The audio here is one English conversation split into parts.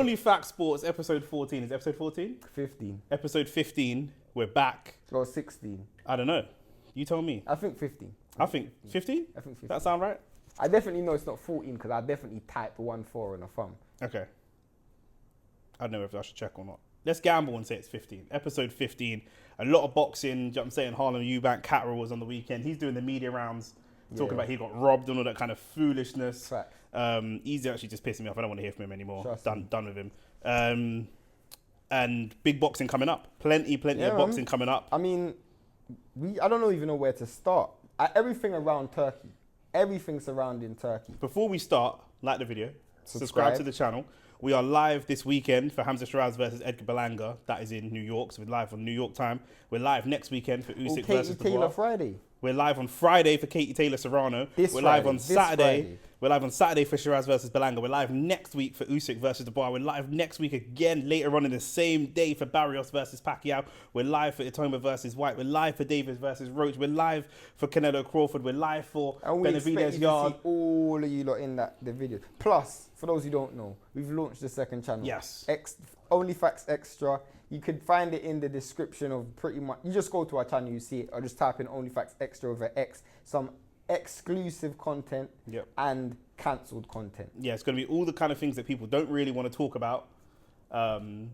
Onlyfacts Sports, episode 14. Is it episode 14? 15. Episode 15. We're back. Or 16. I don't know. You tell me. I think 15. I think 15? I think 15. That sound right? I definitely know it's not 14 because I definitely typed 1-4 on a thumb. Okay. I don't know if I should check or not. Let's gamble and say it's 15. Episode 15. A lot of boxing. You know what I'm saying? Harlem Eubank, Catterall was on the weekend. He's doing the media rounds, talking about he got robbed and all that kind of foolishness. Facts. He's actually just pissing me off. I don't want to hear from him anymore. Trust Done with him. And big boxing coming up. Plenty of boxing coming up. I mean, I don't even know where to start. Everything around Turkey. Everything surrounding Turkey. Before we start, like the video, subscribe to the channel. We are live this weekend for Hamza Shiraz versus Edgar Berlanga. That is in New York, so we're live on New York time. We're live next weekend for Usyk versus Katie Taylor Dubois. Friday. We're live on Friday for Katie Taylor Serrano. We're live on Saturday. We're live on Saturday for Shiraz versus Balanga. We're live next week for Usyk versus Dubois. We're live next week again later on in the same day for Barrios versus Pacquiao. We're live for Itoma versus White. We're live for Davis versus Roach. We're live for Canelo Crawford. We're live for Benavidez Yarde. See all of you lot in the video. Plus, for those who don't know, we've launched the second channel. Yes. Onlyfacts Extra. You could find it in the description of pretty much. You just go to our channel, you see it, or just type in Onlyfacts Extra over X. Some exclusive content and cancelled content. Yeah, it's going to be all the kind of things that people don't really want to talk about. I was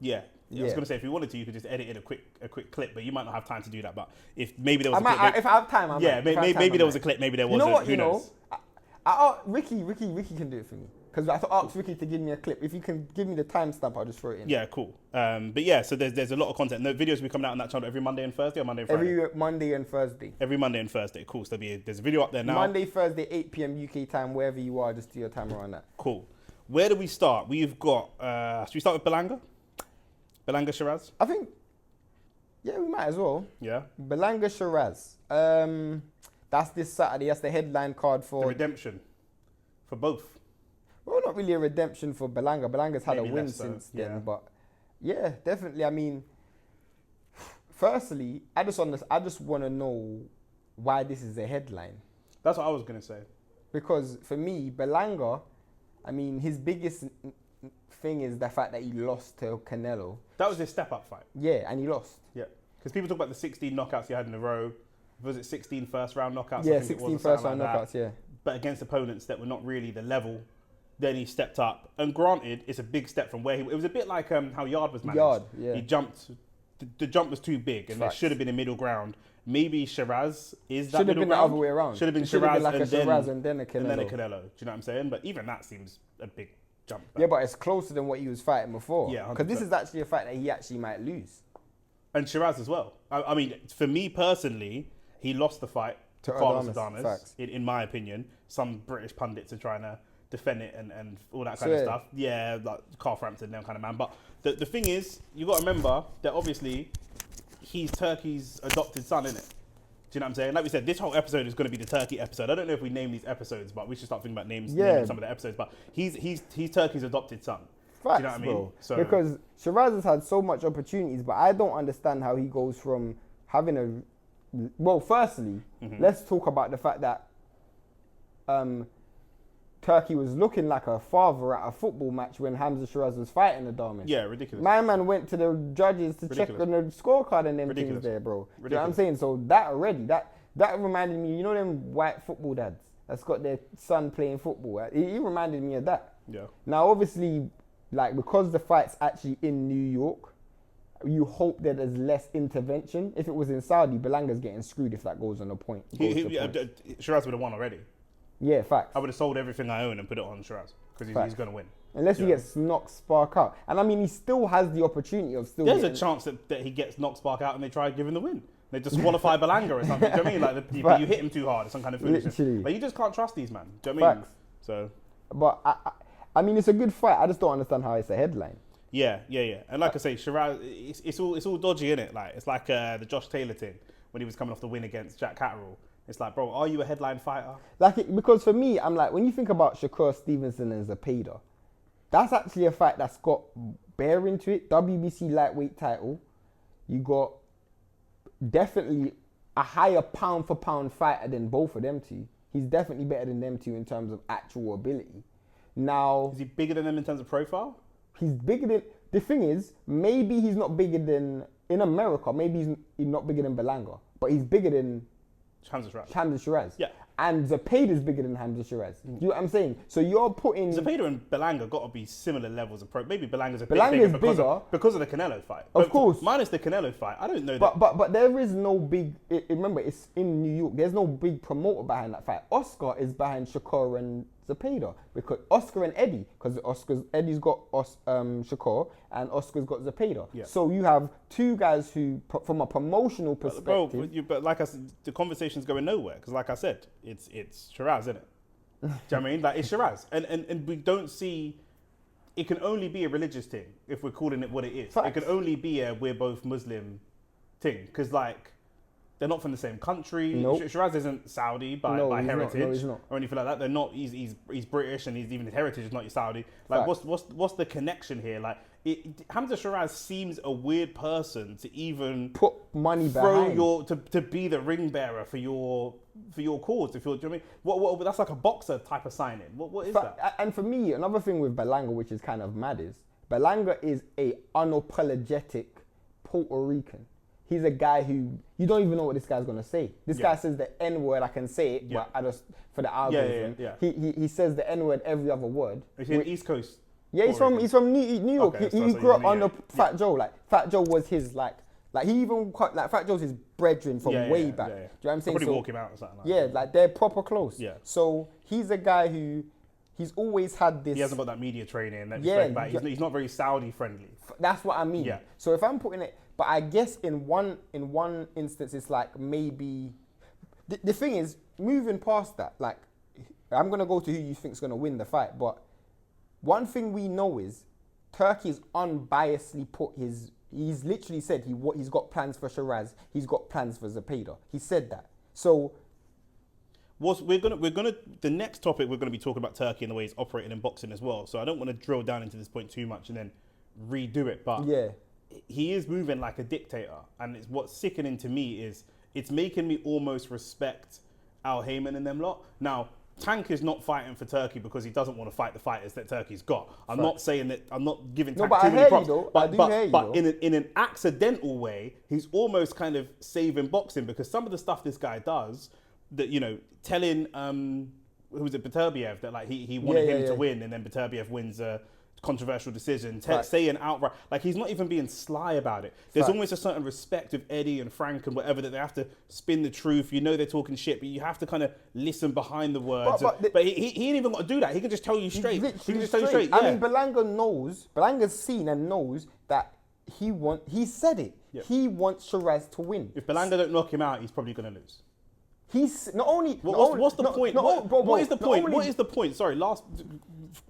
going to say if you wanted to, you could just edit in a quick clip, but you might not have time to do that. But if maybe there was if I have time, maybe there was a clip, maybe there wasn't. You know what? Who knows? Ricky can do it for me. Because I asked Ricky to give me a clip. If you can give me the timestamp, I'll just throw it in. Yeah, cool. But yeah, so there's a lot of content. The videos will be coming out on that channel every Monday and Thursday or Monday and Friday? Every Monday and Thursday. Every Monday and Thursday. Cool. So there's a video up there now. Monday, Thursday, 8 p.m. UK time, wherever you are, just do your time around that. Cool. Where do we start? We've got, should we start with Balanga? Balanga Shiraz? I think, yeah, we might as well. Yeah. Balanga Shiraz. That's this Saturday. That's the headline card for... The redemption. For both. Well, not really a redemption for Balanga. Balanga's had a win since then, yeah. But yeah, definitely. I mean, firstly, I just want to know why this is a headline. That's what I was gonna say. Because for me, Balanga, I mean, his biggest thing is the fact that he lost to Canelo. That was his step-up fight. Yeah, and he lost. Yeah, because people talk about the 16 knockouts he had in a row. Was it 16 first-round knockouts? Yeah, 16 first-round knockouts. Yeah, but against opponents that were not really the level. Then he stepped up, and granted, it's a big step from where he. It was a bit like how Yarde was managed. Yarde, yeah. He jumped. The jump was too big, and there should have been a middle ground. Maybe Shiraz is that should have middle been ground. the other way around. Should have been Shiraz, like and then a Canelo. And then a Canelo. Do you know what I'm saying? But even that seems a big jump back. Yeah, but it's closer than what he was fighting before. Yeah, because this is actually a fight that he actually might lose. And Shiraz as well. I mean, for me personally, he lost the fight to Carlos Adames. In my opinion, some British pundits are trying to defend it and all that kind of stuff. Yeah, like Carl Frampton, them kind of man. But the thing is, you got to remember that obviously he's Turkey's adopted son, innit? Do you know what I'm saying? Like we said, this whole episode is going to be the Turkey episode. I don't know if we name these episodes, but we should start thinking about naming some of the episodes. But he's Turkey's adopted son. Facts, do you know what I mean? Bro. So, because Shiraz has had so much opportunities, but I don't understand how he goes from having a... Well, firstly, let's talk about the fact that Turkey was looking like a father at a football match when Hamza Shiraz was fighting Adames. Yeah, ridiculous. My man went to the judges to check on the scorecard and them things there, bro. You know what I'm saying? So that already, that reminded me, you know them white football dads that's got their son playing football? He reminded me of that. Yeah. Now, obviously, like, because the fight's actually in New York, you hope that there's less intervention. If it was in Saudi, Belanga's getting screwed if that goes on a point. Shiraz would have won already. Yeah, facts. I would have sold everything I own and put it on Shiraz because he's going to win. Unless he gets knocked spark out. And I mean, he still has the opportunity of still There's a chance that he gets knocked spark out and they try giving the win. They disqualify Balanga or something. Do you know what I mean? Like, you hit him too hard or some kind of foolishness. Literally. Like, you just can't trust these, man. Do you know what I mean? Facts. So. But, I mean, it's a good fight. I just don't understand how it's a headline. Yeah. And like I say, Shiraz, it's all dodgy, innit? Like, it's like the Josh Taylor thing when he was coming off the win against Jack Catterall. It's like, bro, are you a headline fighter? Because for me, I'm like, when you think about Shakur Stevenson and Zepeda, that's actually a fight that's got bearing to it. WBC lightweight title. You got definitely a higher pound for pound fighter than both of them two. He's definitely better than them two in terms of actual ability. Now, is he bigger than them in terms of profile? He's bigger than. The thing is, maybe he's not bigger than in America. Maybe he's not bigger than Balanga, but he's bigger than Hamza Shiraz. Yeah. And Zepeda is bigger than Hamza Shiraz. Do you know what I'm saying? So you're putting... Zepeda and Belanga got to be similar levels of pro. Maybe Belanga's a bit Belanga's bigger because of the Canelo fight. Of course. Minus the Canelo fight, I don't know that. But there is no big... remember, it's in New York. There's no big promoter behind that fight. Oscar is behind Shakur and Zepeda. Because Oscar and Eddie. Because Eddie's got Shakur and Oscar's got Zepeda. Yeah. So you have two guys who, from a promotional perspective... But like I said, the conversation's going nowhere. Because like I said, it's Shiraz, isn't it? Do you know what I mean? Like, it's Shiraz. And we don't see... It can only be a religious thing if we're calling it what it is. Facts. It can only be a we're both Muslim thing. Because, like, they're not from the same country. Nope. Shiraz isn't Saudi by heritage. No, he's not. Or anything like that. They're not... He's British and even his heritage is not Saudi. Like, what's the connection here? Like, Hamza Shiraz seems a weird person to even... Put money behind. To be the ring bearer for your cause. If you're, do you know what I mean? What that's like a boxer type of signing. What is that? And for me, another thing with Balanga, which is kind of mad, is Balanga is a unapologetic Puerto Rican. He's a guy who you don't even know what this guy's gonna say. This guy says the N word. I can say it, but I just for the algorithm. He says the N word every other word. Is he an East Coast? Yeah, he's from New York. Okay, he grew up under Fat Joe. Like Fat Joe was his like he even like Fat Joe's his brethren from way back. Do you know what I'm saying? Probably walk him out or something like that. Yeah, like they're proper close. Yeah. So he's a guy who he's always had this. He hasn't got that media training. He's not very Saudi friendly. That's what I mean. Yeah. So if I'm putting it, but I guess in one instance it's like maybe the thing is moving past that. Like I'm gonna go to who you think's gonna win the fight, but one thing we know is Turki's unbiasedly put he's literally said he's got plans for Shiraz, he's got plans for Zepeda. He said that. So the next topic we're gonna be talking about Turkey and the way he's operating in boxing as well. So I don't want to drill down into this point too much and then redo it. But he is moving like a dictator, and what's sickening to me is it's making me almost respect Al Heyman and them lot. Now, Tank is not fighting for Turkey because he doesn't want to fight the fighters that Turkey's got. I'm not saying that. I'm not giving Tank too many props. But in an accidental way, he's almost kind of saving boxing because some of the stuff this guy does, that telling who was it, Beterbiev, that like he wanted him to win, and then Beterbiev wins a controversial decision, saying outright, like he's not even being sly about it. There's almost a certain respect of Eddie and Frank and whatever that they have to spin the truth. They're talking shit, but you have to kind of listen behind the words. But he ain't even got to do that. He can just tell you straight. He can just tell you straight. I mean, Belanga's seen and knows that he said it. Yeah. He wants Shiraz to win. If Belanga don't knock him out, he's probably going to lose. He's not only... What's the point? What is the point? What is the point? Sorry,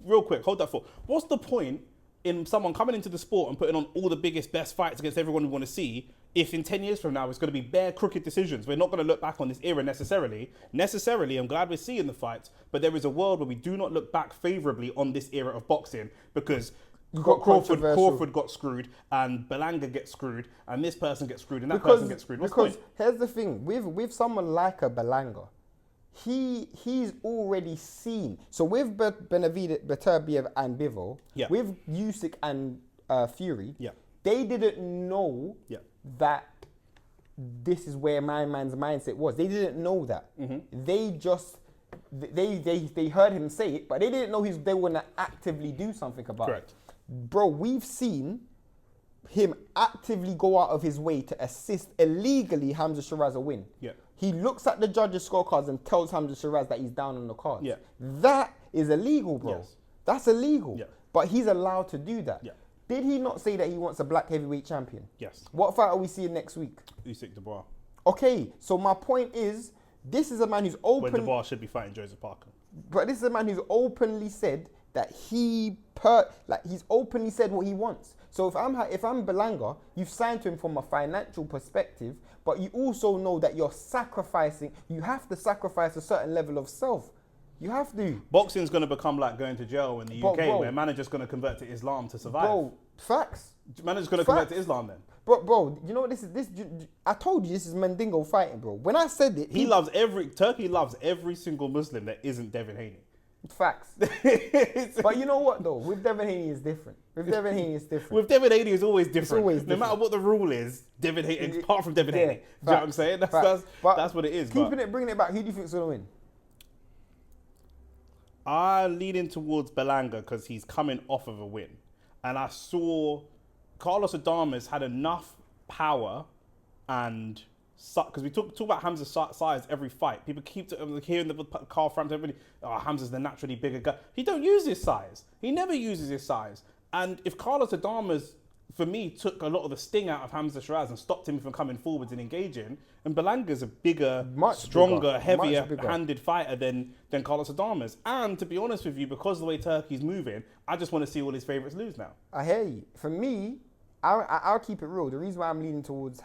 real quick, hold that thought. What's the point in someone coming into the sport and putting on all the biggest, best fights against everyone we want to see if in 10 years from now it's going to be bare crooked decisions? We're not going to look back on this era necessarily. I'm glad we're seeing the fights, but there is a world where we do not look back favourably on this era of boxing because... Crawford got screwed, and Balanga gets screwed, and this person gets screwed, and that person gets screwed. Because here's the thing, with someone like a Balanga, he's already seen. So with Benavidez, Beterbiev and Bivol, with Usyk and Fury, they didn't know that this is where my man's mindset was. They didn't know that. Mm-hmm. They just... They heard him say it, but they didn't know they were going to actively do something about it. Bro, we've seen him actively go out of his way to assist illegally Hamza Shiraz a win. Yeah. He looks at the judges' scorecards and tells Hamza Shiraz that he's down on the cards. Yeah. That is illegal, bro. Yes. That's illegal. Yeah. But he's allowed to do that. Yeah. Did he not say that he wants a black heavyweight champion? Yes. What fight are we seeing next week? Usyk Dubois. Okay, so my point is, this is a man who's open... When Dubois should be fighting Joseph Parker. But this is a man who's openly said that he's openly said what he wants. So if I'm Balanga, you've signed to him from a financial perspective, but you also know that you have to sacrifice a certain level of self. You have to. Boxing's going to become like going to jail in the UK, where managers going to convert to Islam to survive. Bro, facts. Managers going to convert to Islam then. Bro, you know what this is? I told you this is Mandingo fighting, bro. When I said it, Turkey loves every single Muslim that isn't Devin Haney. Facts. But you know what though? With Devin Haney is different. With Devin Haney is always different. No matter what the rule is, Devin Haney, apart from Devin Haney. Do you know what I'm saying? That's what it is. Bringing it back, who do you think's gonna win? I'm leaning towards Balanga because he's coming off of a win. And I saw Carlos Adames had enough power and because we talk about Hamza's size every fight. People keep hearing the Carl Frampton, everybody, Hamza's the naturally bigger guy. He don't use his size. He never uses his size. And if Carlos Adames, for me, took a lot of the sting out of Hamza Shiraz and stopped him from coming forwards and engaging, and Belanga's a bigger, stronger, heavier-handed fighter than Carlos Adames. And to be honest with you, because of the way Turkey's moving, I just want to see all his favourites lose now. I hear you. For me, I'll keep it real. The reason why I'm leaning towards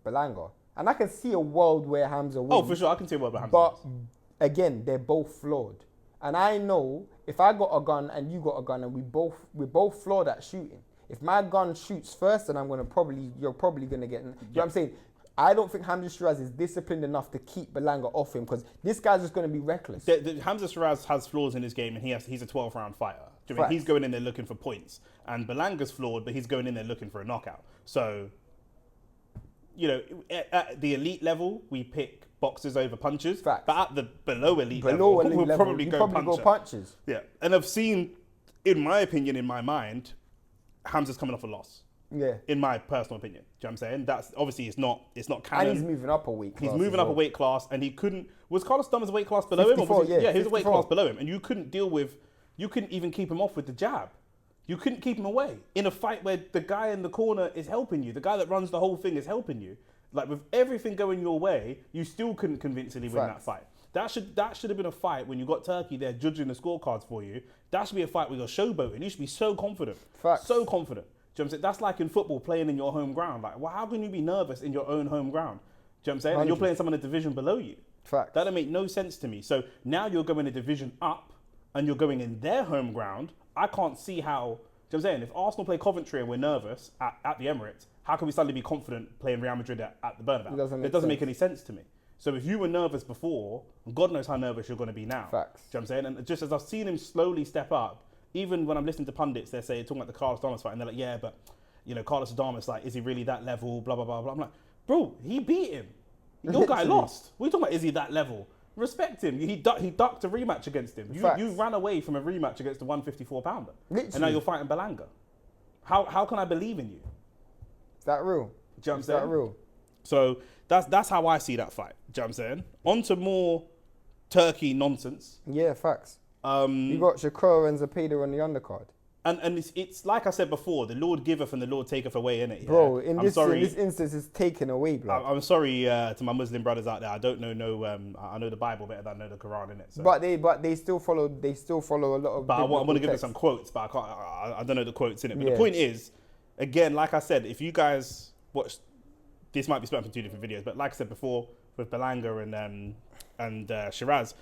Balanga, and I can see a world where Hamza wins. Oh, for sure, I can see a world where Hamza wins. But again, they're both flawed. And I know if I got a gun and you got a gun and we're both flawed at shooting. If my gun shoots first, then you're probably gonna get. You know what I'm saying? I don't think Hamza Shiraz is disciplined enough to keep Balanga off him because this guy's just gonna be reckless. Hamza Shiraz has flaws in his game, and he's a 12-round fighter. Do you mean he's going in there looking for points, and Belanga's flawed, but he's going in there looking for a knockout. So, you know, at the elite level, we pick boxers over punches. Facts. But at the below elite level, we'll probably go punches. Yeah, and I've seen, in my opinion, in my mind, Hamza's coming off a loss. Yeah. In my personal opinion. Do you know what I'm saying? That's obviously it's not canon. And he's moving up a weight class. He's moving up a weight class, and he couldn't. Was Carlos Adames a weight class below 54, him? Or he was a weight class below him, and you couldn't even keep him off with the jab. You couldn't keep him away in a fight where the guy in the corner is helping you. The guy that runs the whole thing is helping you. Like with everything going your way, you still couldn't convincingly win that fight. That should have been a fight when you got Turkey there judging the scorecards for you. That should be a fight where you're showboating. You should be so confident. Facts. So confident. Do you know what I'm saying? That's like in football, playing in your home ground. Like, well, how can you be nervous in your own home ground? Do you know what I'm saying? 100. And you're playing someone in a division below you. Facts. That don't make no sense to me. So now you're going a division up and you're going in their home ground. I can't see how. Do you know what I'm saying? If Arsenal play Coventry and we're nervous at the Emirates, how can we suddenly be confident playing Real Madrid at the Bernabeu? It doesn't make any sense to me. So if you were nervous before, God knows how nervous you're going to be now. Facts. Do you know what I'm saying? And just as I've seen him slowly step up, even when I'm listening to pundits, they're talking about the Carlos Adames fight, and they're like, yeah, but you know, Carlos Adames, like, is he really that level? Blah, blah, blah, blah. I'm like, bro, he beat him. Your guy lost. What are you talking about? Is he that level? Respect him. He ducked a rematch against him. You ran away from a rematch against a 154-pounder. Literally. And now you're fighting Balanga. How can I believe in you? Is that real? Do you know what I'm saying? Is that real? So that's how I see that fight. Do you know what I'm saying? On to more Turkey nonsense. Yeah, facts. You got Shakur and Zepeda on the undercard. And it's like I said before, the Lord giveth and the Lord taketh away, innit? Yeah? Bro, in this instance, it's taken away, bro. I'm sorry to my Muslim brothers out there. I don't know. I know the Bible better than I know the Quran, innit? So. But they still follow a lot of. But I want to give it some quotes, but I don't know the quotes in it. But the point is, again, like I said, if you guys watch, this might be split up in 2 different videos. But like I said before, with Balanga and Shiraz,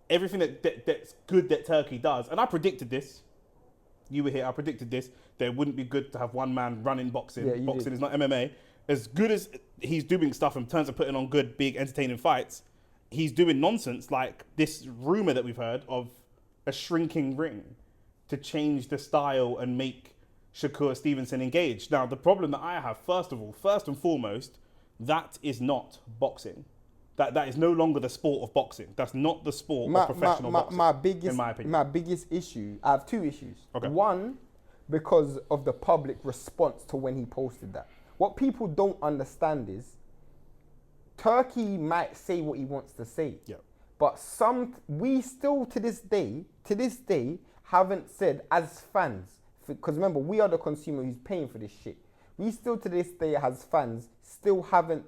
everything that's good that Turkey does, and I predicted this. You were here, I predicted this. That it wouldn't be good to have one man running boxing. Yeah, boxing is not MMA. As good as he's doing stuff in terms of putting on good, big, entertaining fights, he's doing nonsense like this rumor that we've heard of a shrinking ring to change the style and make Shakur Stevenson engage. Now, the problem that I have, first and foremost, that is not boxing. That is no longer the sport of boxing. That's not the sport of professional boxing, in my opinion. My biggest issue, I have 2 issues. Okay. One, because of the public response to when he posted that. What people don't understand is Turkey might say what he wants to say. Yeah. But we still to this day, haven't said as fans, because remember, we are the consumer who's paying for this shit. We still to this day as fans still haven't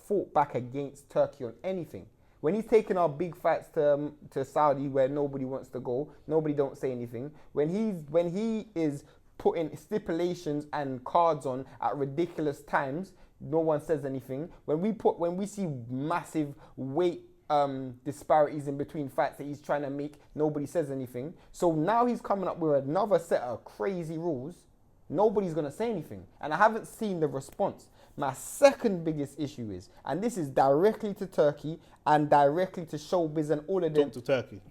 fought back against Turkey on anything. When he's taking our big fights to Saudi where nobody wants to go, nobody don't say anything. When he is putting stipulations and cards on at ridiculous times, no one says anything. When we see massive weight disparities in between fights that he's trying to make, nobody says anything. So now he's coming up with another set of crazy rules. Nobody's gonna say anything, and I haven't seen the response. My second biggest issue is, and this is directly to Turkey and directly to showbiz and all of them. Talk to Turkey.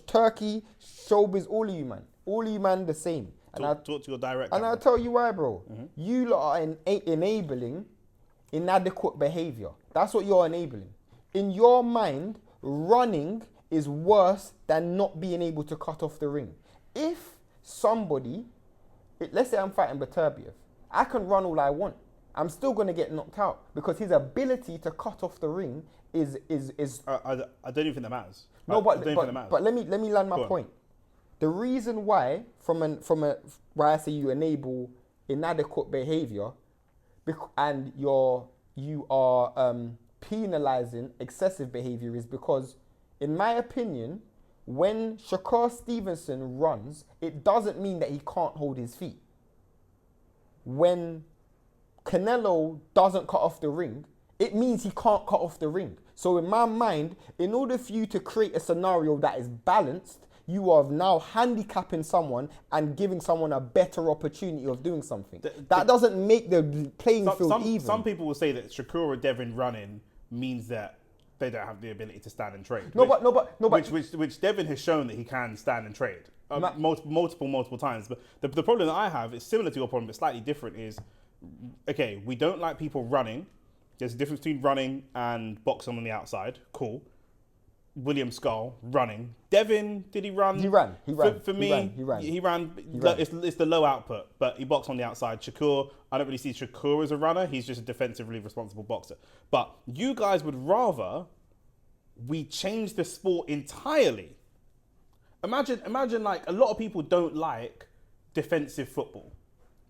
Turkey, showbiz, all of you man the same. And talk to your director. And I'll tell you why, bro. You lot are enabling inadequate behavior. That's what you're enabling. In your mind, running is worse than not being able to cut off the ring. If somebody, let's say I'm fighting Beterbiev, I can run all I want. I'm still going to get knocked out because his ability to cut off the ring is. I don't even think that matters. No, but let me land my point. The reason why, why I say you enable inadequate behavior, and you are penalizing excessive behavior, is because, in my opinion, when Shakur Stevenson runs, it doesn't mean that he can't hold his feet. When Canelo doesn't cut off the ring, it means he can't cut off the ring. So in my mind, in order for you to create a scenario that is balanced, you are now handicapping someone and giving someone a better opportunity of doing something. That doesn't make the playing field even. Some people will say that Shakur or Devin running means that they don't have the ability to stand and trade. Which Devin has shown that he can stand and trade multiple times. But the problem that I have is similar to your problem, but slightly different. Is okay, we don't like people running. There's a difference between running and boxing on the outside. Cool. William Skull running. Devin, did he run? He ran. For me, he ran. It's the low output, but he boxed on the outside. Shakur, I don't really see Shakur as a runner. He's just a defensively responsible boxer. But you guys would rather we change the sport entirely. Imagine like a lot of people don't like defensive football.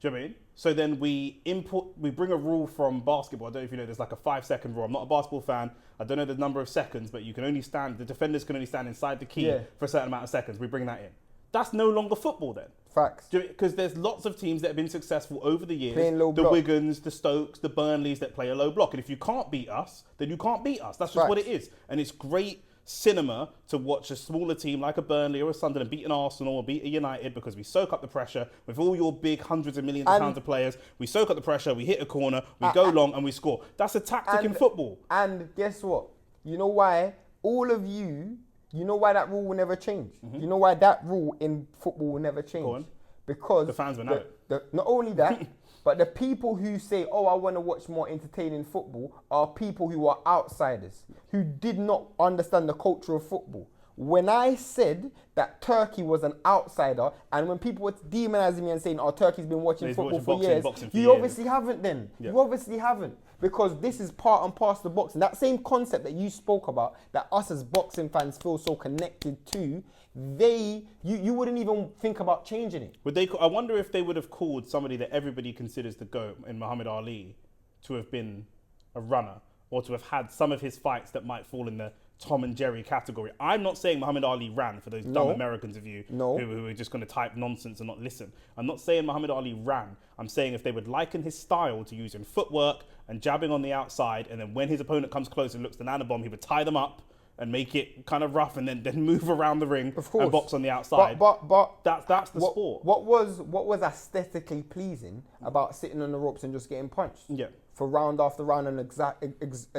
Do you know what I mean? So then we bring a rule from basketball. I don't know if you know, there's like a 5-second rule. I'm not a basketball fan. I don't know the number of seconds, but the defenders can only stand inside the key for a certain amount of seconds. We bring that in. That's no longer football then. Facts. Because there's lots of teams that have been successful over the years. Playing low the block. Wigans, the Stokes, the Burnleys that play a low block. And if you can't beat us, then you can't beat us. That's just what it is. And it's great cinema to watch a smaller team like a Burnley or a Sunderland beat an Arsenal or beat a United because we soak up the pressure with all your big hundreds of millions of pounds of players. We soak up the pressure, we hit a corner, we go long and we score. That's a tactic in football. And guess what? You know why? All of you know why that rule will never change? You know why that rule in football will never change? Go on. Because the fans will know it. Not only that, but the people who say, oh, I want to watch more entertaining football are people who are outsiders, who did not understand the culture of football. When I said that Turkey was an outsider, and when people were demonizing me and saying, oh, Turkey's been watching football for years, you obviously haven't then. Yeah. You obviously haven't. Because this is part and parcel of boxing. That same concept that you spoke about, that us as boxing fans feel so connected to, you wouldn't even think about changing it. I wonder if they would have called somebody that everybody considers the GOAT in Muhammad Ali to have been a runner, or to have had some of his fights that might fall in the Tom and Jerry category. I'm not saying Muhammad Ali ran, for those dumb Americans of you who are just going to type nonsense and not listen. I'm not saying Muhammad Ali ran. I'm saying if they would liken his style to using footwork and jabbing on the outside, and then when his opponent comes close and looks to land a bomb, he would tie them up and make it kind of rough, and then move around the ring and box on the outside. But that's the sport. What was aesthetically pleasing about sitting on the ropes and just getting punched? Yeah. For round after round and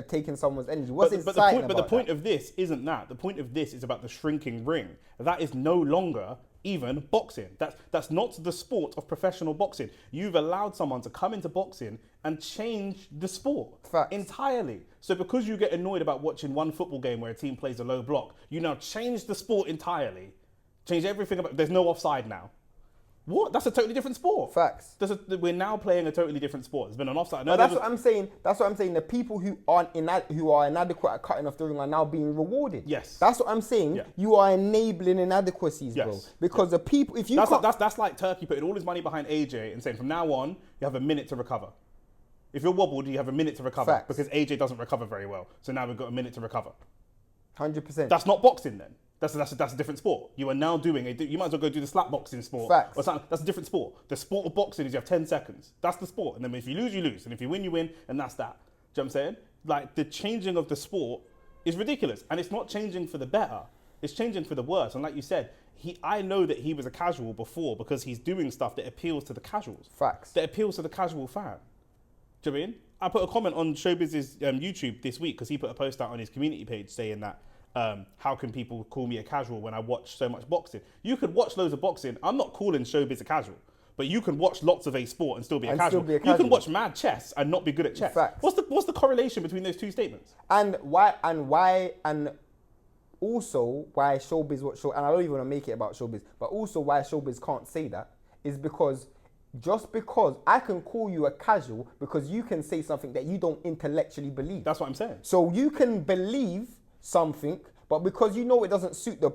taking someone's energy. The point of this isn't that. The point of this is about the shrinking ring. That is no longer even boxing. That's not the sport of professional boxing. You've allowed someone to come into boxing and change the sport entirely. So because you get annoyed about watching one football game where a team plays a low block, you now change the sport entirely. Change everything about. There's no offside now. What? That's a totally different sport. Facts. We're now playing a totally different sport. There's been an offside. No, that's what I'm saying. That's what I'm saying. The people who are inadequate at cutting off the ring are now being rewarded. Yes. That's what I'm saying. Yeah. You are enabling inadequacies, bro. Because the people, if you that's like Turkey putting all his money behind AJ and saying from now on you have a minute to recover. If you're wobbled, you have a minute to recover. Facts. Because AJ doesn't recover very well. So now we've got a minute to recover. 100%. That's not boxing then. That's a different sport. You are now doing you might as well go do the slap boxing sport. Facts. Or something. That's a different sport. The sport of boxing is you have 10 seconds. That's the sport. And then if you lose, you lose. And if you win, you win. And that's that. Do you know what I'm saying? Like, the changing of the sport is ridiculous. And it's not changing for the better. It's changing for the worse. And like you said, I know that he was a casual before because he's doing stuff that appeals to the casuals. Facts. That appeals to the casual fan. Do you know what I mean? I put a comment on Showbiz's YouTube this week because he put a post out on his community page saying that how can people call me a casual when I watch so much boxing? You could watch loads of boxing. I'm not calling showbiz a casual. But you can watch lots of a sport and still be a casual. You can watch mad chess and not be good at chess. Facts. What's the correlation between those two statements? And also why showbiz and I don't even want to make it about showbiz, but also why showbiz can't say that is because just because I can call you a casual because you can say something that you don't intellectually believe. That's what I'm saying. So you can believe something, but because you know it doesn't suit the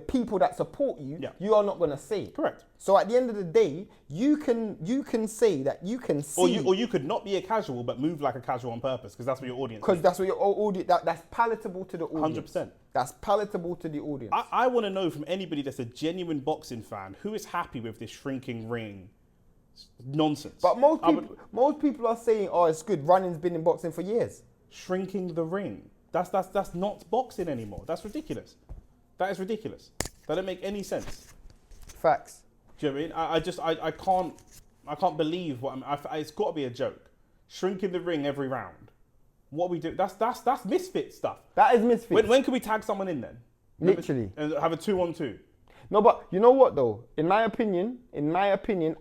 people that support you, you are not going to say it. Correct. So at the end of the day, you can say that you can see. Or you could not be a casual, but move like a casual on purpose, because that's what your audience. Because that's what your audience. That's palatable to the audience. 100%. That's palatable to the audience. I want to know from anybody that's a genuine boxing fan who is happy with this shrinking ring nonsense. But most people are saying, "Oh, it's good. Running's been in boxing for years." Shrinking the ring. That's not boxing anymore. That's ridiculous. That is ridiculous. That don't make any sense. Facts. Do you know what I mean? I can't believe what it's got to be a joke. Shrinking the ring every round. What we do? That's misfit stuff. That is misfit. When can we tag someone in then? Literally. And have a 2-on-2. No, but you know what though? In my opinion,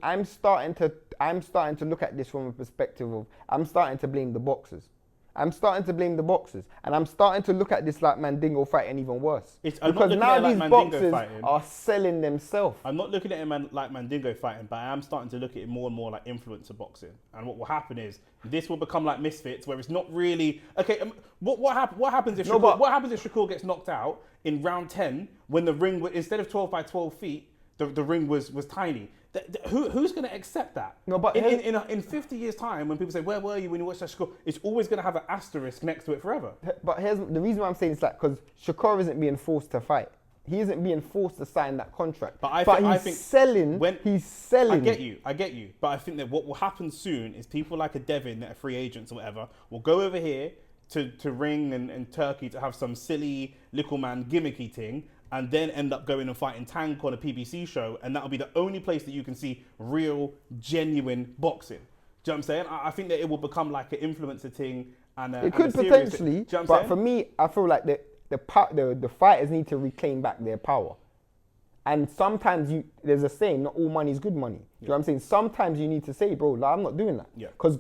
I'm starting to look at this from a perspective of I'm starting to blame the boxers. And I'm starting to look at this like Mandingo fighting even worse. Because now these boxers are selling themselves. I'm not looking at it like Mandingo fighting, but I am starting to look at it more and more like influencer boxing. And what will happen is this will become like Misfits, where it's not really okay. What happens if Shakur gets knocked out in round 10 when the ring instead of 12 by 12 feet, the ring was tiny? Who's going to accept that? No, but in 50 years' time, when people say, "Where were you when you watched that Shakur?" It's always going to have an asterisk next to it forever. But here's the reason why I'm saying it's like because Shakur isn't being forced to fight. He isn't being forced to sign that contract. But he's selling. I get you. But I think that what will happen soon is people like a Devin that are free agents or whatever will go over here to Ring and Turkey to have some silly little man gimmicky thing, and then end up going and fighting Tank on a PBC show, and that'll be the only place that you can see real, genuine boxing. Do you know what I'm saying? I think that it will become like an influencer thing. It could potentially, but for me, I feel like the fighters need to reclaim back their power. And sometimes there's a saying, not all money is good money. Do you know what I'm saying? Sometimes you need to say, bro, like, I'm not doing that. Because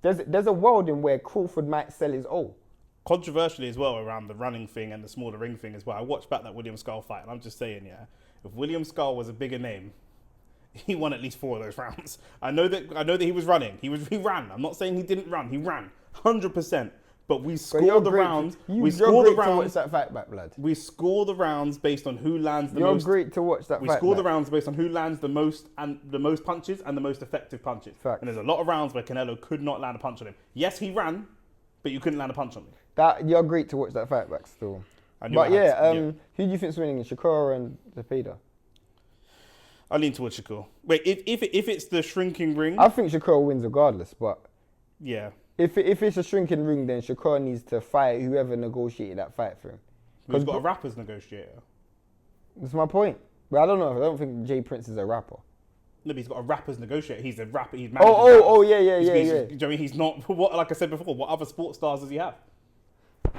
there's a world in where Crawford might sell his all. Controversially as well around the running thing and the smaller ring thing as well. I watched back that William Skull fight, and I'm just saying, if William Skull was a bigger name, he won at least 4 of those rounds. I know that he was running. He ran. I'm not saying he didn't run. He ran 100%. But we scored the rounds. We scored the rounds. To watch that fight back, blood. We score the rounds based on who lands the most. You're great to watch that fight. We score the rounds based on who lands the most punches and the most effective punches. Fact. And there's a lot of rounds where Canelo could not land a punch on him. Yes, he ran, but you couldn't land a punch on me. You're great to watch that fight back still. But who do you think's winning? Shakur and Zepeda? I lean towards Shakur. Wait, if it's the shrinking ring, I think Shakur wins regardless. But yeah, if it's a shrinking ring, then Shakur needs to fight whoever negotiated that fight for him. He's got a rapper's negotiator. That's my point. But I don't know. I don't think Jay Prince is a rapper. No, but he's got a rapper's negotiator. He's a rapper. He's yeah. Do you know what I mean? He's not. Like I said before, what other sports stars does he have?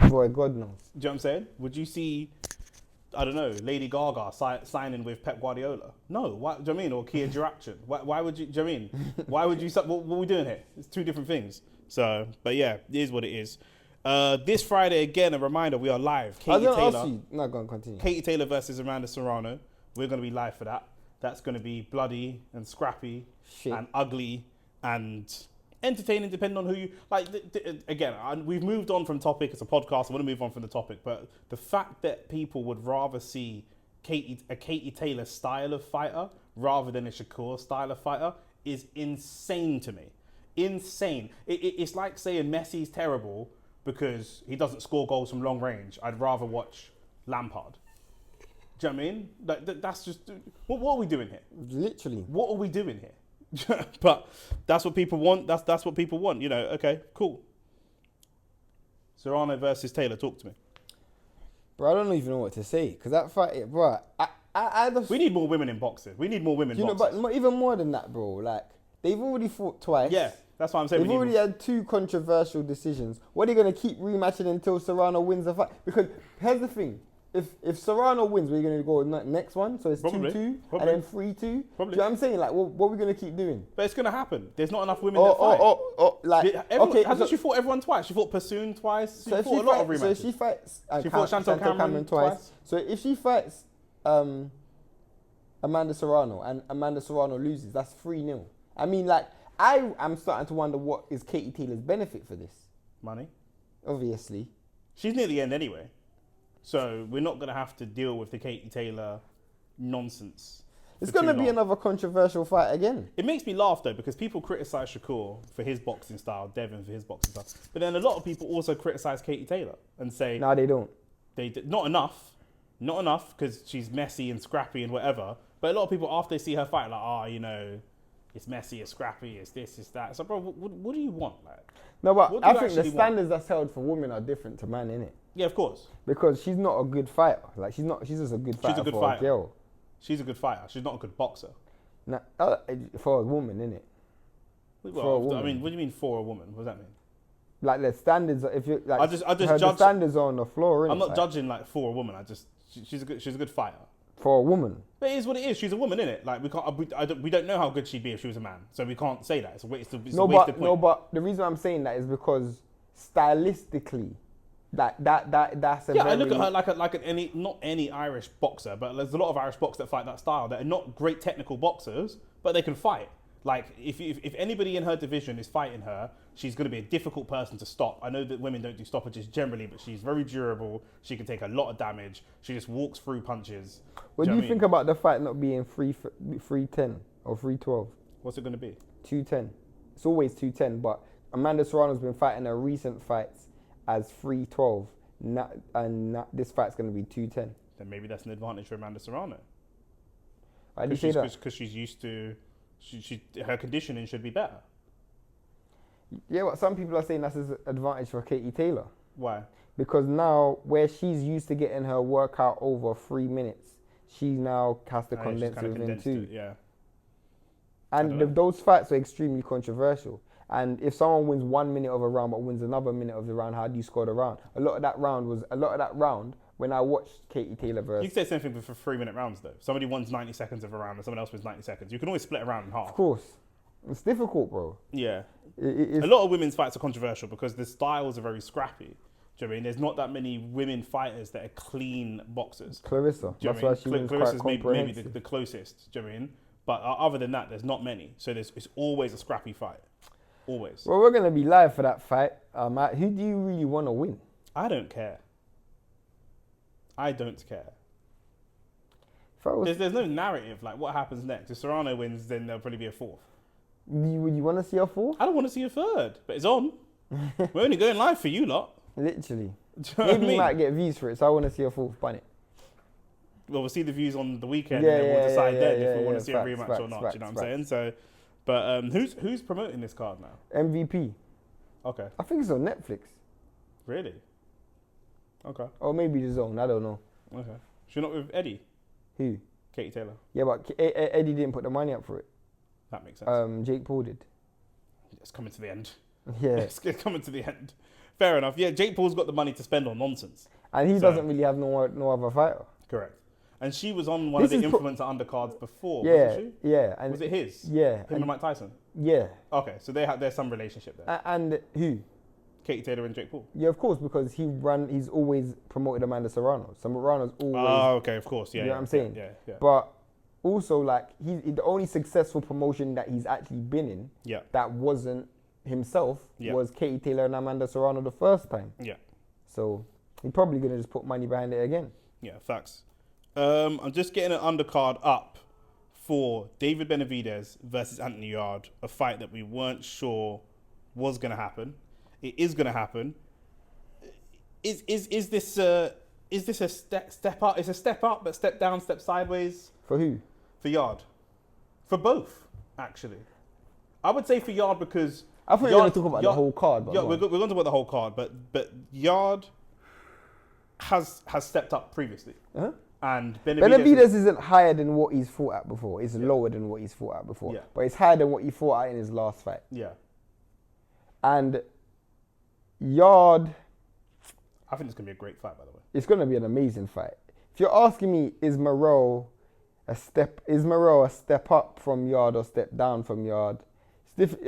Boy, God knows. Do you know what I'm saying? Would you see, I don't know, Lady Gaga signing with Pep Guardiola? No. Why, do you know what I mean? Or Kia Jiraction? Why would you? Do you know what I mean? Why would you? What are we doing here? It's 2 different things. So, but yeah, it is what it is. This Friday again, a reminder: we are live. Katie Taylor. No, go on, continue. Katie Taylor versus Amanda Serrano. We're going to be live for that. That's going to be bloody and scrappy and ugly and entertaining, depending on who you like. Again, we've moved on from topic. It's a podcast. I want to move on from the topic, but the fact that people would rather see a Katie Taylor style of fighter rather than a Shakur style of fighter is insane to me. Insane. It's like saying Messi's terrible because he doesn't score goals from long range. I'd rather watch Lampard. Do you know what I mean? That's just... What are we doing here? Literally. What are we doing here? But that's what people want. That's what people want. You know, okay, cool. Serrano versus Taylor. Talk to me. Bro, I don't even know what to say. Because that fight... Bro, we need more women in boxing. We need more women in boxing. But even more than that, bro. Like, they've already fought twice. Yeah. That's what I'm saying. They've already had 2 controversial decisions. What are they going to keep rematching until Serrano wins the fight? Because here's the thing. If Serrano wins, we're going to go next one. So it's 2-2 and then 3-2. Probably. Do you know what I'm saying? Like, what are we going to keep doing? But it's going to happen. There's not enough women that fight. Hasn't she fought everyone twice? She fought Pursoon twice. She fought a lot of rematches. So she fights... she fought Chantal Cameron twice. So if she fights Amanda Serrano and Amanda Serrano loses, that's 3-0. I mean, like, I'm starting to wonder what is Katie Taylor's benefit for this. Money. Obviously. She's near the end anyway. So we're not going to have to deal with the Katie Taylor nonsense. It's going to be another controversial fight again. It makes me laugh though, because people criticize Shakur for his boxing style, Devin for his boxing style. But then a lot of people also criticize Katie Taylor and say... No, they don't. Not enough. Not enough, because she's messy and scrappy and whatever. But a lot of people, after they see her fight, like, it's messy, it's scrappy, it's this, it's that. So, bro, what do you want? Like, no, but I think the standards that's held for women are different to men, innit? Yeah, of course. Because she's not a good fighter. Like, she's just a good fighter a girl. She's a good fighter. She's not a good boxer. Nah, for a woman, innit? Well, for a woman. I mean, what do you mean for a woman? What does that mean? Like, the standards, if you like, I just judge, the standards are on the floor, innit? I'm not judging, like, for a woman. She's a good fighter. For a woman. But it is what it is. She's a woman, innit? Like, we don't know how good she'd be if she was a man. So we can't say that. It's a wasted point. No, but the reason I'm saying that is because stylistically, that's a I look at her like not any Irish boxer, but there's a lot of Irish boxers that fight that style that are not great technical boxers, but they can fight. Like, if anybody in her division is fighting her, she's going to be a difficult person to stop. I know that women don't do stoppages generally, but she's very durable. She can take a lot of damage. She just walks through punches. What do you think about the fight not being 3-10 or 3-12? What's it going to be? 2-10. It's always 2-10, but Amanda Serrano's been fighting her recent fights as 3-12, and this fight's going to be 2-10. Then maybe that's an advantage for Amanda Serrano. Why do you say that? Because she's used to... her conditioning should be better. Yeah, but some people are saying that's an advantage for Katie Taylor. Why? Because now, where she's used to getting her workout over 3 minutes, she now has to condense it within 2. Yeah. And those fights are extremely controversial. And if someone wins 1 minute of a round but wins another minute of the round, how do you score the round? A lot of that round, when I watched Katie Taylor versus... You can say the same thing for 3-minute rounds, though. Somebody wins 90 seconds of a round and someone else wins 90 seconds. You can always split a round in half. Of course. It's difficult, bro. Yeah. A lot of women's fights are controversial because the styles are very scrappy. Do you know what I mean? There's not that many women fighters that are clean boxers. Clarissa. That's why she wins Clarissa's quite maybe the closest. Do you know what I mean? But other than that, there's not many. So it's always a scrappy fight. Always. Well, we're going to be live for that fight. Who do you really want to win? I don't care. I don't care. There's no narrative. Like, what happens next? If Serrano wins, then there'll probably be a fourth. Would you want to see a fourth? I don't want to see a third, but it's on. We're only going live for you lot. Literally. Maybe you might get views for it, so I want to see a fourth bunny. Well, we'll see the views on the weekend, and then we'll decide if we want to see a rematch or not. Facts, you know what I'm saying? So, but who's promoting this card now? MVP. Okay. I think it's on Netflix. Really? Okay. Or maybe The Zone. I don't know. Okay. She's not with Eddie. Who? Katie Taylor. Yeah, but Eddie didn't put the money up for it. That makes sense. Jake Paul did. It's coming to the end. Yeah. It's coming to the end. Fair enough. Yeah, Jake Paul's got the money to spend on nonsense. And he doesn't really have no other fighter. Correct. And she was on one of the influencer undercards before, yeah, wasn't she? Yeah. And was it his? Yeah. Him and Mike Tyson? Yeah. Okay, so there's some relationship there. And who? Katie Taylor and Jake Paul. Yeah, of course, because he's always promoted Amanda Serrano. Serrano's always... Oh, okay, of course, yeah. You know what I'm saying? Yeah. But also, like, the only successful promotion that he's actually been in that wasn't himself was Katie Taylor and Amanda Serrano the first time. Yeah. So he's probably going to just put money behind it again. Yeah, facts. I'm just getting an undercard up for David Benavidez versus Anthony Yarde, a fight that we weren't sure was going to happen. It is going to happen. Is this a step up? It's a step up, but step down, step sideways. For who? For Yarde. For both, actually. I would say for Yarde because... I thought you were going to talk about the whole card. Yeah, we're going to talk about the whole card, but Yarde has stepped up previously. Uh-huh. And Benavidez isn't higher than what he's fought at before. It's lower than what he's fought at before. Yeah. But it's higher than what he fought at in his last fight. Yeah. And Yarde, I think it's going to be a great fight, by the way. It's going to be an amazing fight. If you're asking me, is Morrell a step up from Yarde or step down from Yarde?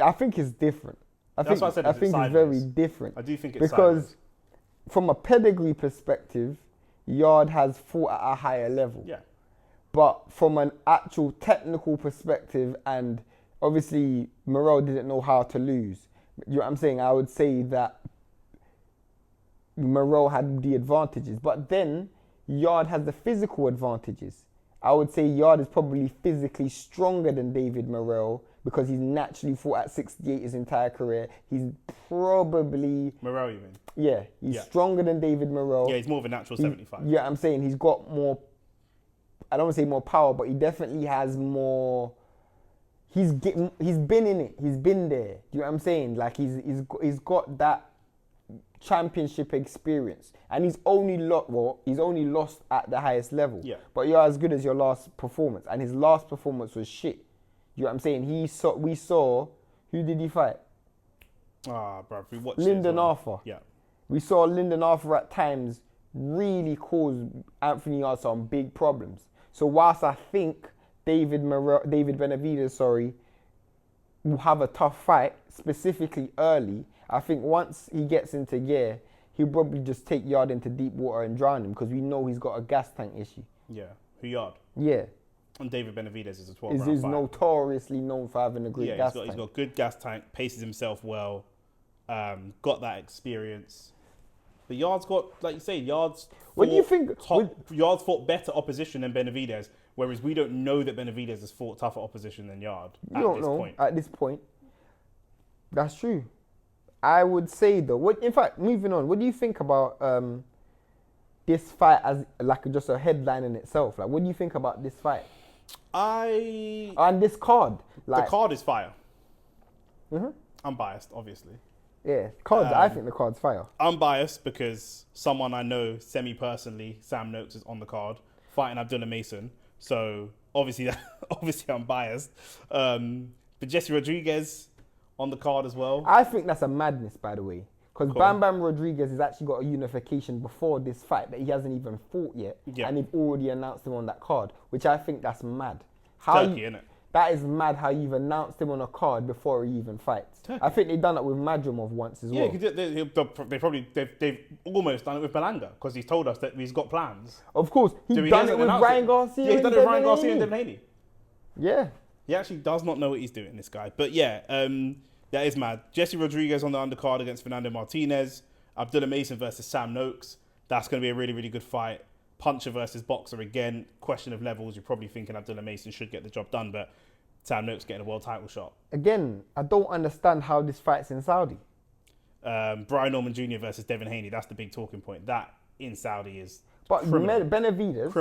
I think it's different. I think it's very different. I do think it's because sideways. From a pedigree perspective, Yarde has fought at a higher level. Yeah. But from an actual technical perspective, and obviously Morrell didn't know how to lose. You know what I'm saying? I would say that Morrell had the advantages, but then Yarde has the physical advantages. I would say Yarde is probably physically stronger than David Morrell because he's naturally fought at 68 his entire career. He's probably... Morrell, you mean? Yeah, he's stronger than David Morrell. Yeah, he's more of a natural 75. Yeah, I'm saying he's got more... I don't want to say more power, but he definitely has more... He's been in it. He's been there. Do you know what I'm saying? Like, he's got that championship experience, and he's only lost at the highest level. Yeah. But you're as good as your last performance, and his last performance was shit. You know what I'm saying? We saw who did he fight? Bro, we watched Lyndon Arthur. Yeah. We saw Lyndon Arthur at times really cause Anthony Yarde some big problems. So whilst I think David Benavidez, will have a tough fight, specifically early, I think once he gets into gear, he'll probably just take Yarde into deep water and drown him because we know he's got a gas tank issue. Yeah. Who Yarde? Yeah. And David Benavidez is a 12-round fighter. He's notoriously known for having a great gas tank. He's got good gas tank, paces himself well, got that experience. But Yarde's got, like you say, Yarde's fought better opposition than Benavidez, whereas we don't know that Benavidez has fought tougher opposition than Yarde at this point. That's true. I would say though, in fact, moving on, what do you think about this fight as like just a headline in itself? Like, what do you think about this fight? And this card. Like, the card is fire. Mm-hmm. I'm biased, obviously. Yeah, cards. I think the card's fire. I'm biased because someone I know semi-personally, Sam Noakes, is on the card fighting Abdullah Mason. So obviously I'm biased. But Jesse Rodriguez on the card as well. I think that's a madness, by the way. Because Bam Bam Rodriguez has actually got a unification before this fight that he hasn't even fought yet. Yeah. And they've already announced him on that card, which I think that's mad. Turkey, innit? That is mad how you've announced him on a card before he even fights. Turkey. I think they've done that with Madrimov once as well. Yeah, they've almost done it with Balanga because he's told us that he's got plans. Of course. He's done it with Ryan Garcia. Yeah, he's done it with Ryan Garcia and Devin Haney. Yeah. He actually does not know what he's doing, this guy. But yeah, that is mad. Jesse Rodriguez on the undercard against Fernando Martinez. Abdullah Mason versus Sam Noakes. That's going to be a really, really good fight. Puncher versus boxer again. Question of levels. You're probably thinking Abdullah Mason should get the job done, but Sam Noakes getting a world title shot. Again, I don't understand how this fight's in Saudi. Brian Norman Jr. versus Devin Haney. That's the big talking point. That in Saudi is Benavidez,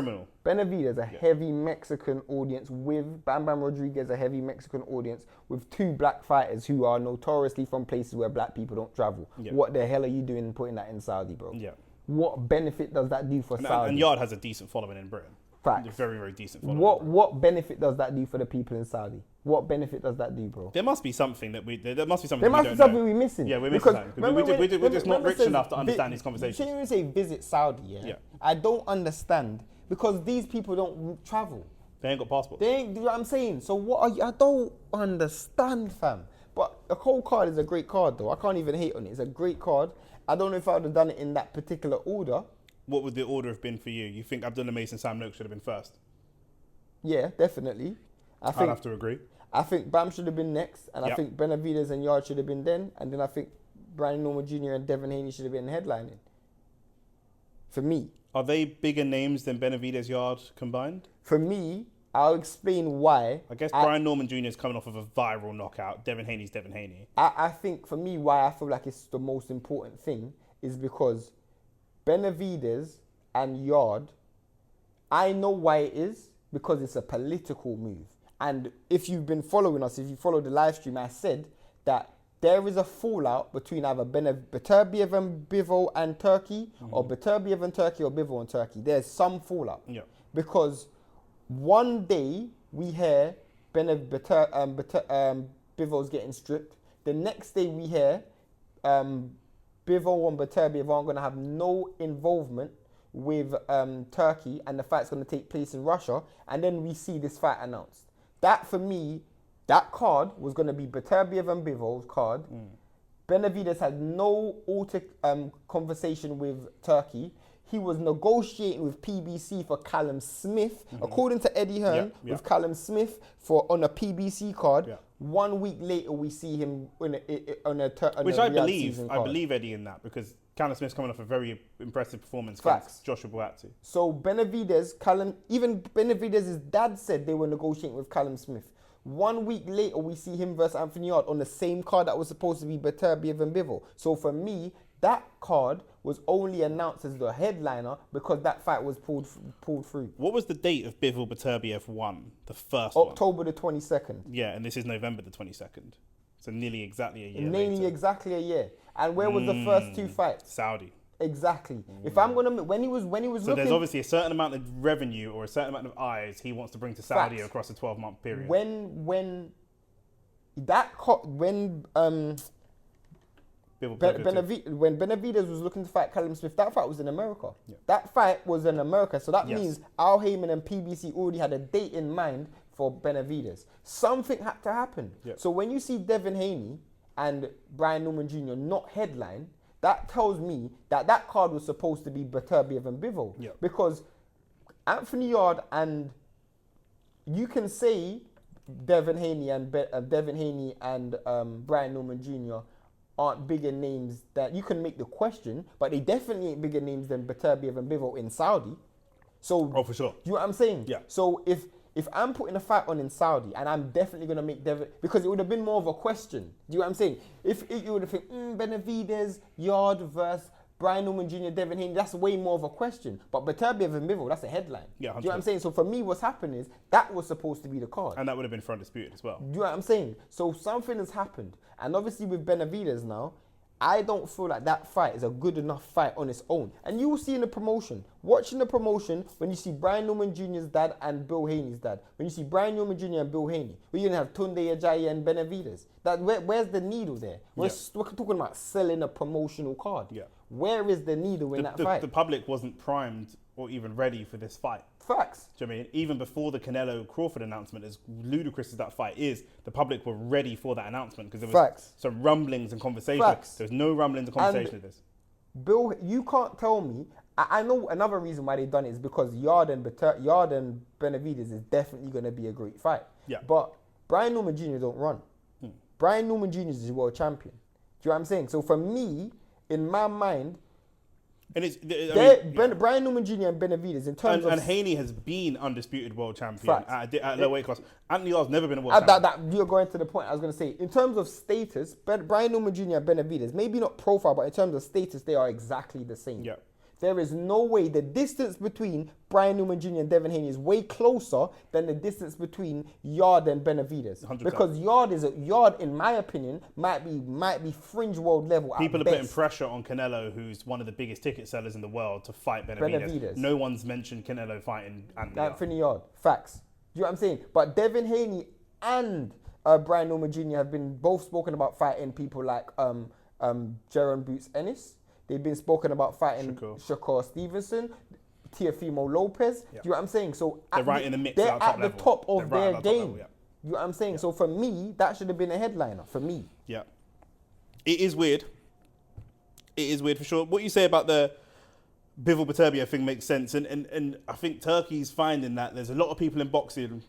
a heavy Mexican audience with Bam Bam Rodriguez, a heavy Mexican audience with two black fighters who are notoriously from places where black people don't travel. Yeah. What the hell are you doing putting that in Saudi, bro? Yeah. What benefit does that do for Saudi? And Yarde has a decent following in Britain. Facts. A very, very decent following. What benefit does that do for the people in Saudi? What benefit does that do, bro? There must be something that we. There must be something. There must be something we're missing. Yeah, we're missing something. We're just not rich enough to understand these conversations. You shouldn't even say visit Saudi. Yeah. I don't understand because these people don't travel. They ain't got passports. You know what I'm saying? So what are you? I don't understand, fam. But a whole card is a great card, though. I can't even hate on it. It's a great card. I don't know if I would have done it in that particular order. What would the order have been for you? You think Abdullah Mason, Sam Noakes should have been first? Yeah, definitely. I'd have to agree. I think Bam should have been next, and I think Benavidez and Yarde should have been then, and then I think Brian Norman Jr. and Devin Haney should have been headlining. For me. Are they bigger names than Benavidez, Yarde combined? For me, I'll explain why. I guess Brian Norman Jr. is coming off of a viral knockout. Devin Haney's Devin Haney. I think for me, why I feel like it's the most important thing is because Benavidez and Yarde, I know why it is, because it's a political move. And if you've been following us, if you followed the live stream, I said that there is a fallout between either Beterbiev and Bivol and Turkey, or Beterbiev and Turkey, or Bivol and Turkey. There's some fallout. Yeah. Because one day we hear Bivol's getting stripped. The next day we hear Bivol and Beterbiev aren't going to have no involvement with Turkey, and the fight's going to take place in Russia, and then we see this fight announced. That, for me, that card was going to be Beterbiev and Bivol's card. Benavidez had no conversation with Turkey. He was negotiating with PBC for Callum Smith, according to Eddie Hearn, with Callum Smith on a PBC card. Yeah. 1 week later, we see him on which I believe Eddie in that, because Callum Smith's coming off a very impressive performance against Joshua Buatsi. So even Benavidez's dad said they were negotiating with Callum Smith. 1 week later, we see him versus Anthony Yarde on the same card that was supposed to be Beterbiev and Bivol. So for me, that card was only announced as the headliner because that fight was pulled through. What was the date of Bivol Beterbiev 1? The first October one? the 22nd. Yeah, and this is November the 22nd. So nearly exactly a year Nearly exactly a year. And where was the first two fights? Saudi. Exactly. If I'm gonna, when he was so looking, there's obviously a certain amount of revenue or a certain amount of eyes he wants to bring to Saudi across a 12-month period. When Benavidez was looking to fight Callum Smith, that fight was in America. Yeah. That fight was in America, so that means Al Heyman and PBC already had a date in mind for Benavidez. Something had to happen. Yeah. So when you see Devin Haney and Brian Norman Jr. not headline, that tells me that card was supposed to be Beterbiev and Bivol. Yeah. Because Anthony Yarde, and you can say Devin Haney and Brian Norman Jr. aren't bigger names that you can make the question, but they definitely ain't bigger names than Beterbiev and Bivol in Saudi. So, for sure. You know what I'm saying? Yeah. So if I'm putting a fight on in Saudi, and I'm definitely going to make Devin, because it would have been more of a question. Do you know what I'm saying? If you would have think, Benavidez, Yarde versus Brian Norman Jr., Devin Haney, that's way more of a question. But Beterbiev and Bivol, that's a headline. Yeah, 100%. Do you know what I'm saying? So for me, what's happened is that was supposed to be the card. And that would have been front disputed as well. Do you know what I'm saying? So something has happened. And obviously with Benavidez now, I don't feel like that fight is a good enough fight on its own. And you will see in the promotion, watching the promotion, when you see Brian Norman Jr.'s dad and Bill Haney's dad, when you see Brian Norman Jr. and Bill Haney, we're going to have Tunde Ajayi and Benavidez. Where's the needle there? We're talking about selling a promotional card. Yeah. Where is the needle in that fight? The public wasn't primed or even ready for this fight. Facts. Do you know what I mean? Even before the Canelo-Crawford announcement, as ludicrous as that fight is, the public were ready for that announcement because there was some rumblings and conversation. There's no rumblings and conversation of this. Bill, you can't tell me. I know another reason why they've done it is because Yarde and Benavidez is definitely going to be a great fight. Yeah. But Brian Norman Jr. don't run. Brian Norman Jr. is the world champion. Do you know what I'm saying? So for me, in my mind, and it's Brian Norman Jr. and Benavidez in terms of... And Haney has been undisputed world champion at low weight class. Anthony Yarde's never been a world champion. You're going to the point I was going to say. In terms of status, Brian Norman Jr. and Benavidez, maybe not profile, but in terms of status, they are exactly the same. Yeah. There is no way the distance between Brian Newman Jr. and Devin Haney is way closer than the distance between Yarde and Benavidez. 100%. Because Yarde, in my opinion, might be fringe world level. People are putting pressure on Canelo, who's one of the biggest ticket sellers in the world, to fight Benavidez. No one's mentioned Canelo fighting Anthony Yarde. Facts. Do you know what I'm saying? But Devin Haney and Brian Newman Jr. have been both spoken about fighting people like Jaron Boots Ennis. They've been spoken about fighting Shakur Stevenson, Teofimo Lopez. Do you know what I'm saying? So they're right in the mix. They're at the top of their game. You know what I'm saying? So for me, that should have been a headliner. For me. Yeah. It is weird. It is weird for sure. What you say about the Bivol Beterbiev thing makes sense. And I think Turkey's finding that there's a lot of people in boxing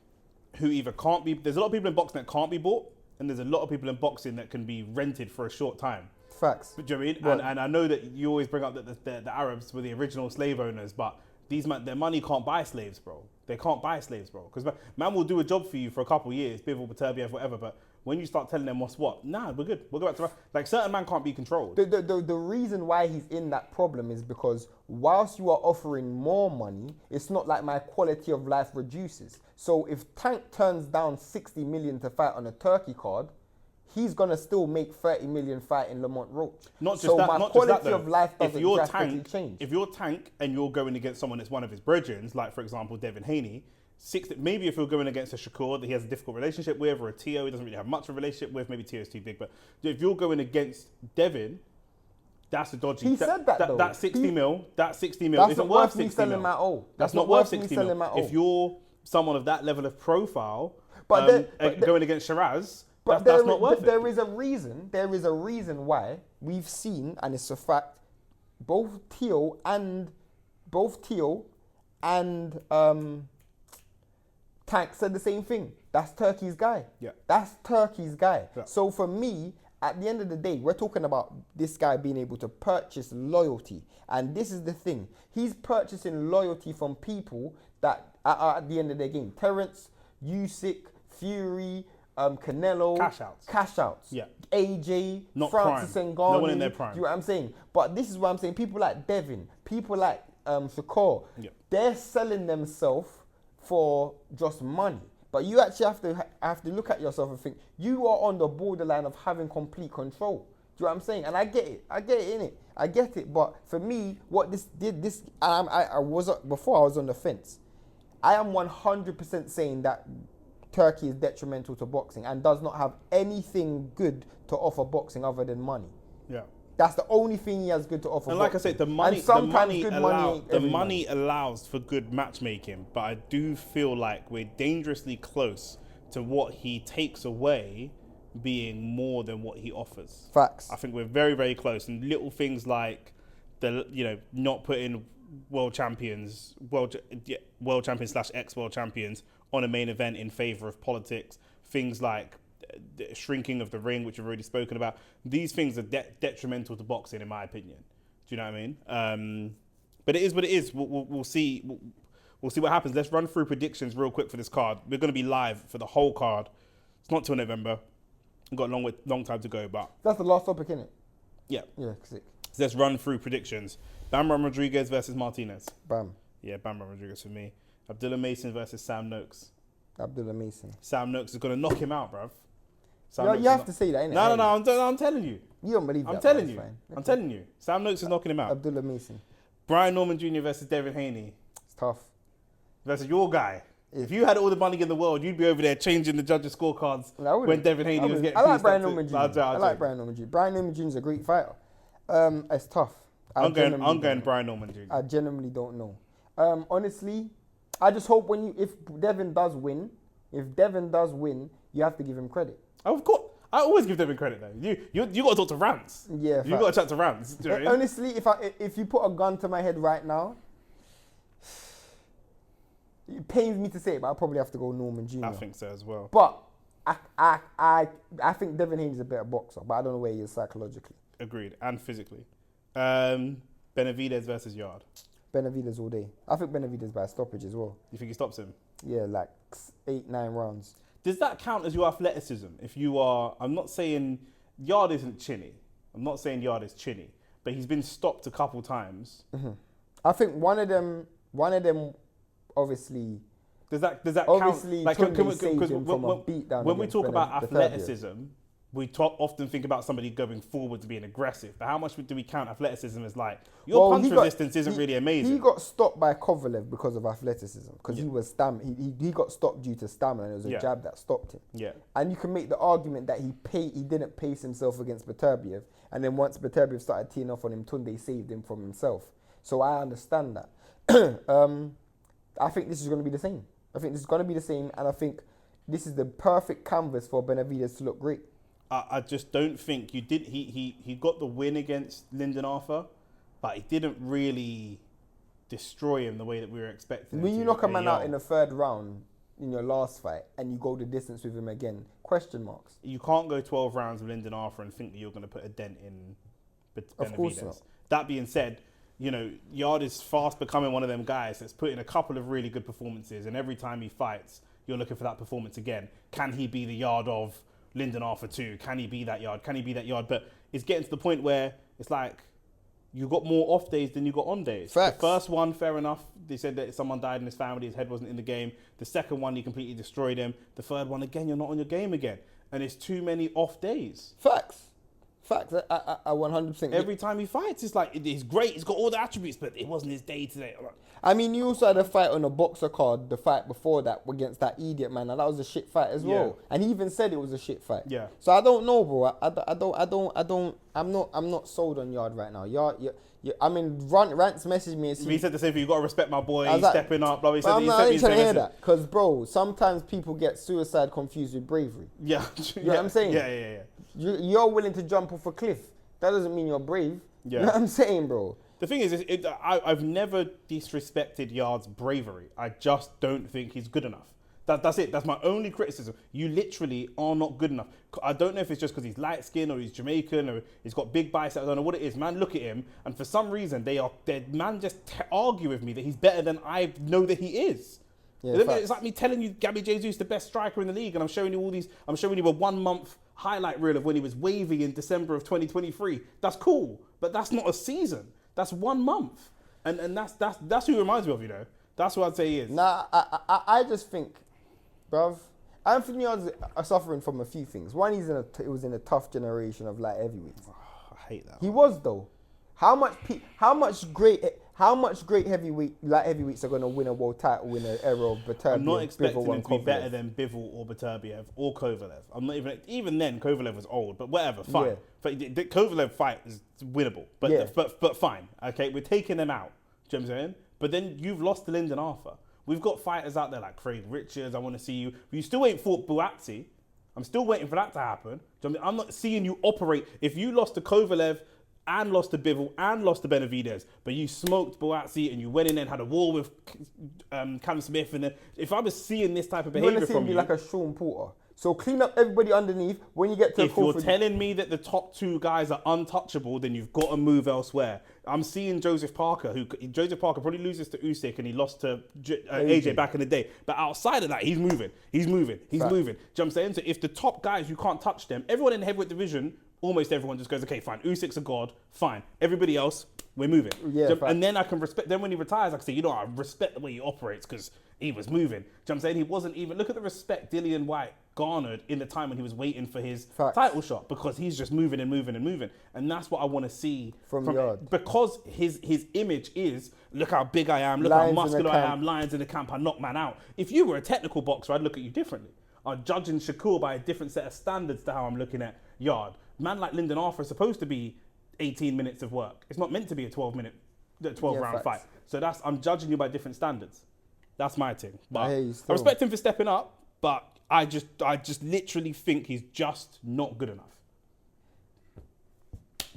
who either can't be... There's a lot of people in boxing that can't be bought. And there's a lot of people in boxing that can be rented for a short time. Facts. Do you know what I mean? Right. And I know that you always bring up that the Arabs were the original slave owners, but their money can't buy slaves, bro. They can't buy slaves, bro. Because man will do a job for you for a couple of years, Bivol, Beterbiev, whatever, but when you start telling them what's what, nah, we're good. We'll go back to... Like, certain man can't be controlled. The reason why he's in that problem is because whilst you are offering more money, it's not like my quality of life reduces. So if Tank turns down 60 million to fight on a Turkey card, he's going to still make 30 million fighting Lamont Roach. Not just that, my quality of life doesn't drastically change. If you're Tank and you're going against someone that's one of his brethren, like, for example, Devin Haney, maybe if you're going against a Shakur that he has a difficult relationship with, or a Tio he doesn't really have much of a relationship with, maybe Tio's too big, but if you're going against Devin, that's a dodgy. He said that though. That 60 mil isn't worth 60 mil. At all. That's not worth 60 mil. If you're someone of that level of profile, going against Shiraz, that's not worth it. There is a reason. There is a reason why we've seen, and it's a fact, both Tio and Tank said the same thing. That's Turki's guy. Yeah. That's Turki's guy. Yeah. So for me, at the end of the day, we're talking about this guy being able to purchase loyalty. And this is the thing. He's purchasing loyalty from people that are at the end of their game. Terence, Usyk, Fury, Canelo. Cash outs. Yeah. AJ, not Francis prime. Ngannou. No one in their prime. You know what I'm saying? But this is what I'm saying. People like Devin, people like Shakur, they're selling themselves for just money. But you actually have to look at yourself and think, you are on the borderline of having complete control. Do you know what I'm saying? And I get it, innit? I get it. But for me, what this did, I was before I was on the fence. I am 100% saying that Turkey is detrimental to boxing and does not have anything good to offer boxing other than money. Yeah. That's the only thing he has good to offer. And like boxing. I said, the money allows for good matchmaking, but I do feel like we're dangerously close to what he takes away being more than what he offers. Facts. I think we're very, very close. And little things like not putting world champions / ex-world champions on a main event in favor of politics. Things like the shrinking of the ring, which we've already spoken about. These things are detrimental to boxing, in my opinion. Do you know what I mean? But it is what it is. We'll see. We'll see what happens. Let's run through predictions real quick for this card. We're going to be live for the whole card. It's not till November. We've got a long time to go, but that's the last topic, isn't it? Yeah. Yeah. Sick. So let's run through predictions. Bam Rodriguez versus Martinez. Bam. Yeah, Bam Rodriguez for me. Abdullah Mason versus Sam Noakes. Abdullah Mason. Sam Noakes is going to knock him out, bruv. You have to say that, innit? No, I'm telling you. You don't believe that. I'm telling you. Sam Noakes is knocking him out. Abdullah Mason. Brian Norman Jr. versus Devin Haney. It's tough. Versus your guy. If you had all the money in the world, you'd be over there changing the judges' scorecards when Devin Haney was getting I like Brian Norman Jr. I like Brian Norman Jr. Brian Norman Jr. is a great fighter. It's tough. I'm going Brian Norman Jr. I genuinely don't know. Honestly, I just hope if Devin does win, you have to give him credit. Of course. I always give Devin credit though. You got to talk to Rance. Yeah. You got to chat to Rance. Honestly, if you put a gun to my head right now, it pains me to say it, but I'll probably have to go Norman Jr. I think so as well. But I think Devin Haney's a better boxer, but I don't know where he is psychologically. Agreed. And physically. Benavidez versus Yarde. Benavidez all day. I think Benavidez by a stoppage as well. You think he stops him? Yeah, like 8-9 rounds. Does that count as your athleticism? If you are, I'm not saying Yarde isn't chinny. I'm not saying Yarde is chinny, but he's been stopped a couple times. Mm-hmm. I think one of them obviously. Does that obviously count? Like, when we talk about athleticism, we often think about somebody going forward to being aggressive. But how much do we count athleticism as like your punch resistance isn't really amazing? He got stopped by Kovalev because of athleticism, because he was he got stopped due to stamina. It was a jab that stopped him. Yeah, and you can make the argument that he didn't pace himself against Beterbiev, and then once Beterbiev started teeing off on him, Tunde saved him from himself. So I understand that. I think this is going to be the same. And I think this is the perfect canvas for Benavidez to look great. I just don't think you did. He got the win against Lyndon Arthur, but he didn't really destroy him the way that we were expecting. When you knock a man out in the third round in your last fight and you go the distance with him again, question marks. You can't go 12 rounds with Lyndon Arthur and think that you're going to put a dent in Benavidez. Of course not. That being said, Yarde is fast becoming one of them guys that's put in a couple of really good performances, and every time he fights, you're looking for that performance again. Can he be the Yarde of Lyndon Arthur too? Can he be that Yarde? But it's getting to the point where it's like you got more off days than you got on days. Facts. The first one, fair enough. They said that someone died in his family, his head wasn't in the game. The second one, you completely destroyed him. The third one, again, you're not on your game again. And it's too many off days. Facts. Facts. I 100%. Every time he fights, it's like, he's great, he's got all the attributes, but it wasn't his day today. I mean, you also had a fight on a boxer card, the fight before that, against that idiot man, and that was a shit fight as well. And he even said it was a shit fight. Yeah. So I don't know, bro. I'm not sold on Yarde right now. Yarde, I mean, Rance messaged me. He said the same thing. You got to respect my boy. He's stepping up. Blah. He said, I ain't trying to hear that, because bro, sometimes people get suicide confused with bravery. Yeah. You know what I'm saying? Yeah. You're willing to jump off a cliff. That doesn't mean you're brave. Yeah. You know what I'm saying, bro? The thing is, I've never disrespected Yarde's bravery. I just don't think he's good enough. That's it. That's my only criticism. You literally are not good enough. I don't know if it's just because he's light skinned or he's Jamaican or he's got big biceps. I don't know what it is. Man, look at him, and for some reason man just argue with me that he's better than I know that he is. Yeah, it's like me telling you Gabby Jesus the best striker in the league, and I'm showing you all these. I'm showing you a 1 month highlight reel of when he was wavy in December of 2023. That's cool, but that's not a season. That's 1 month, and that's who he reminds me of. You know, that's what I'd say he is. Nah, I just think, bruv, Anthony Yarde are suffering from a few things. One, he was in a tough generation of light heavyweights. Oh, I hate that. He was though. How much great light heavyweights are going to win a world title in an era of Beterbiev? I'm not expecting him to be better than Bivol or Beterbiev or Kovalev. I'm not even then. Kovalev was old, but whatever, fine. Yeah. But the Kovalev fight is winnable, but fine. Okay, we're taking them out. Do you know what I'm saying? But then you've lost to Lyndon Arthur. We've got fighters out there like Craig Richards. I want to see you. You still ain't fought Buatsi. I'm still waiting for that to happen. Do you know what I mean? I'm not seeing you operate. If you lost to Kovalev and lost to Bivol and lost to Benavidez, but you smoked Buatsi and you went in and had a war with Cam Smith, and then if I was seeing this type of behaviour from you, like a Sean Porter. So clean up everybody underneath when you get to. If you're telling me that the top 2 guys are untouchable, then you've got to move elsewhere. I'm seeing Joseph Parker probably loses to Usyk, and he lost to AJ back in the day. But outside of that, he's moving. Do you know what I'm saying? So if the top guys, you can't touch them. Everyone in the heavyweight division, almost everyone just goes, okay, fine. Usyk's a god, fine. Everybody else, we're moving. Yeah, and then I can respect. Then when he retires, I can say, you know, I respect the way he operates because he was moving. Do you know what I'm saying? He wasn't even. Look at the respect Dillian White garnered in the time when he was waiting for his title shot, because he's just moving. And that's what I want to see from Yarde. Because his image is, look how big I am, look how muscular I am, lions in the camp, I knock man out. If you were a technical boxer, I'd look at you differently. I'm judging Shakur by a different set of standards to how I'm looking at Yarde. Man like Lyndon Arthur is supposed to be 18 minutes of work. It's not meant to be a 12 round fight. So I'm judging you by different standards. That's my thing. But I respect him for stepping up, but I just literally think he's just not good enough.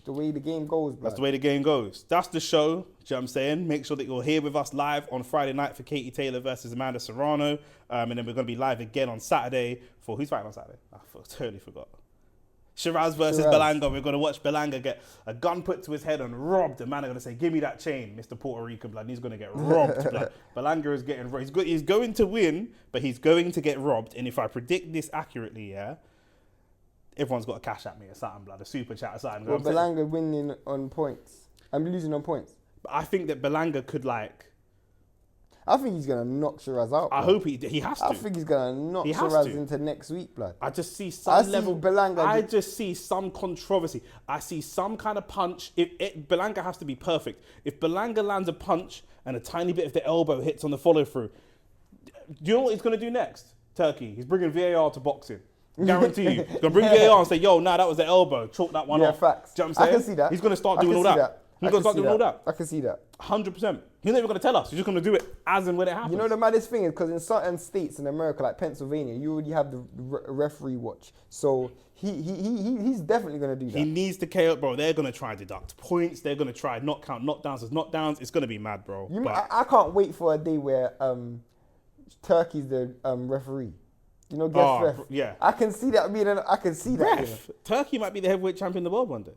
The way the game goes, bro. That's the way the game goes. That's the show. Do you know what I'm saying? Make sure that you're here with us live on Friday night for Katie Taylor versus Amanda Serrano. And then we're going to be live again on Saturday for... Who's fighting on Saturday? I totally forgot. Shiraz versus Balanga. We're going to watch Balanga get a gun put to his head and robbed. The man are going to say, give me that chain, Mr. Puerto Rican blood. And he's going to get robbed, blood. Balanga is getting robbed. He's going to win, but he's going to get robbed. And if I predict this accurately, everyone's got a cash at me or something, blood. A super chat or something. Well, Balanga winning on points. I'm losing on points. But I think that Balanga could I think he's going to knock Shiraz out. I hope he has to. I think he's going to knock Shiraz into next week, blood. I just see Balanga. I just see some controversy. I see some kind of punch. Balanga has to be perfect. If Balanga lands a punch and a tiny bit of the elbow hits on the follow through, do you know what he's going to do next? Turkey. He's bringing VAR to boxing. Guarantee you. He's going to bring VAR and say, yo, that was the elbow. Chalk that one off. Facts. Do you know what I'm saying? I can see that. He's going to start doing all that. He's going to start doing all that. I can see that. 100%. He's not even going to tell us. He's just going to do it as and when it happens. You know the maddest thing is, because in certain states in America, like Pennsylvania, you already have the referee watch. So he's definitely going to do that. He needs to KO, bro. They're going to try and deduct points. They're going to try not count knockdowns as knockdowns. It's going to be mad, bro. I can't wait for a day where Turkey's the referee. You know, guest ref. Yeah. I can see that being. I can see that. Ref. Turkey might be the heavyweight champion of the world one day.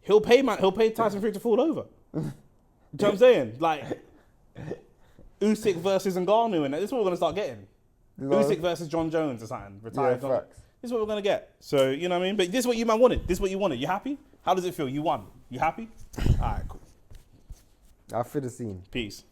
He'll pay Tyson Fury to fall over. Do you know what I'm saying? Like, Usyk versus Ngannou, and this is what we're going to start getting. Usyk versus John Jones or something. Retired. Yeah, facts. This is what we're going to get. So, you know what I mean? But this is what you man wanted. This is what you wanted. You happy? How does it feel? You won. You happy? All right, cool. I feel the scene. Peace.